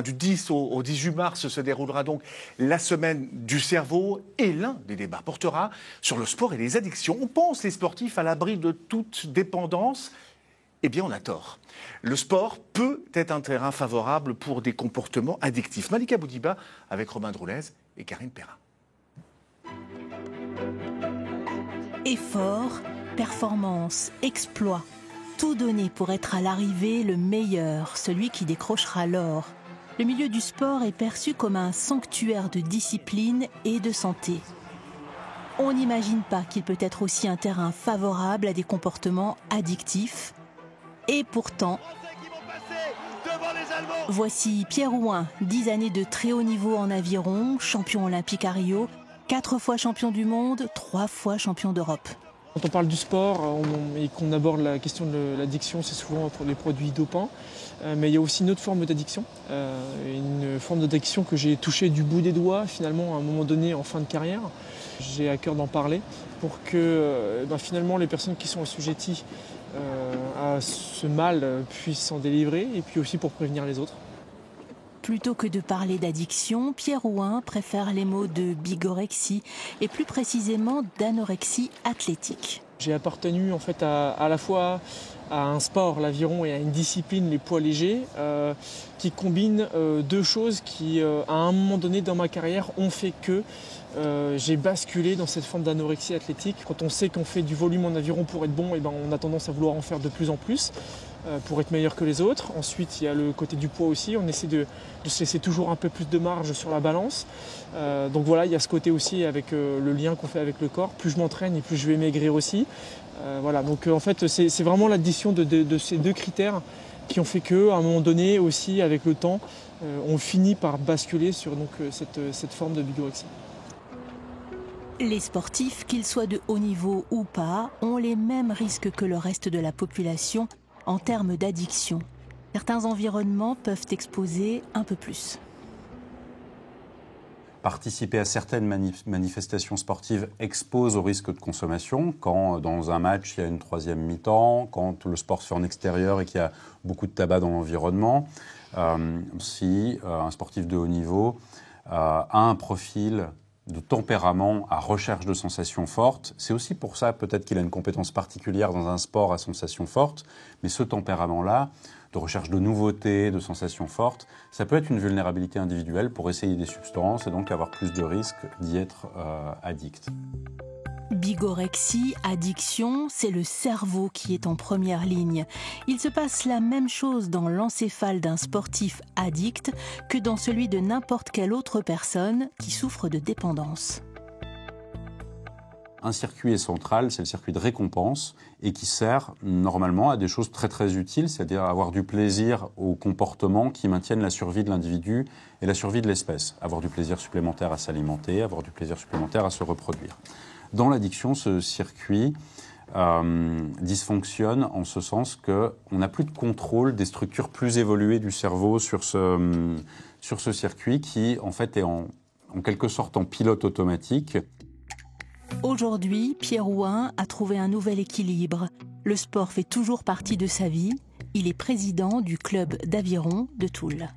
Du 10 au 18 mars se déroulera donc la semaine du cerveau et l'un des débats portera sur le sport et les addictions. On pense les sportifs à l'abri de toute dépendance. Eh bien, on a tort. Le sport peut être un terrain favorable pour des comportements addictifs. Malika Boudiba avec Romain Droulez et Karine Perrin. Effort, performance, exploit. Tout donner pour être à l'arrivée le meilleur, celui qui décrochera l'or. Le milieu du sport est perçu comme un sanctuaire de discipline et de santé. On n'imagine pas qu'il peut être aussi un terrain favorable à des comportements addictifs. Et pourtant, voici Pierre Houin, 10 années de très haut niveau en aviron, champion olympique à Rio, 4 fois champion du monde, 3 fois champion d'Europe. Quand on parle du sport et qu'on aborde la question de l'addiction, c'est souvent pour les produits dopants. Mais il y a aussi une autre forme d'addiction, une forme d'addiction que j'ai touchée du bout des doigts finalement à un moment donné en fin de carrière. J'ai à cœur d'en parler pour que finalement les personnes qui sont assujetties à ce mal puissent s'en délivrer et puis aussi pour prévenir les autres. Plutôt que de parler d'addiction, Pierre Houin préfère les mots de bigorexie et plus précisément d'anorexie athlétique. J'ai appartenu en fait à la fois à un sport, l'aviron, et à une discipline, les poids légers, qui combinent deux choses qui, à un moment donné dans ma carrière, ont fait que j'ai basculé dans cette forme d'anorexie athlétique. Quand on sait qu'on fait du volume en aviron pour être bon, on a tendance à vouloir en faire de plus en plus pour être meilleur que les autres. Ensuite, il y a le côté du poids aussi. On essaie de se laisser toujours un peu plus de marge sur la balance. Donc voilà, il y a ce côté aussi avec le lien qu'on fait avec le corps. Plus je m'entraîne et plus je vais maigrir aussi. Voilà, donc en fait, c'est vraiment l'addition de ces deux critères qui ont fait qu'à un moment donné aussi, avec le temps, on finit par basculer sur cette forme de bigorexie. Les sportifs, qu'ils soient de haut niveau ou pas, ont les mêmes risques que le reste de la population en termes d'addiction. Certains environnements peuvent exposer un peu plus. Participer à certaines manifestations sportives expose au risque de consommation. Quand dans un match, il y a une troisième mi-temps, quand le sport se fait en extérieur et qu'il y a beaucoup de tabac dans l'environnement, si un sportif de haut niveau a un profil de tempérament à recherche de sensations fortes, c'est aussi pour ça peut-être qu'il a une compétence particulière dans un sport à sensations fortes, mais ce tempérament-là, de recherche de nouveautés, de sensations fortes, ça peut être une vulnérabilité individuelle pour essayer des substances et donc avoir plus de risques d'y être addict. Bigorexie, addiction, c'est le cerveau qui est en première ligne. Il se passe la même chose dans l'encéphale d'un sportif addict que dans celui de n'importe quelle autre personne qui souffre de dépendance. Un circuit est central, c'est le circuit de récompense et qui sert normalement à des choses très très utiles, c'est-à-dire à avoir du plaisir aux comportements qui maintiennent la survie de l'individu et la survie de l'espèce. Avoir du plaisir supplémentaire à s'alimenter, avoir du plaisir supplémentaire à se reproduire. Dans l'addiction, ce circuit dysfonctionne en ce sens qu'on n'a plus de contrôle des structures plus évoluées du cerveau sur ce circuit qui en fait est en quelque sorte en pilote automatique. Aujourd'hui, Pierre Houin a trouvé un nouvel équilibre. Le sport fait toujours partie de sa vie. Il est président du club d'aviron de Toul.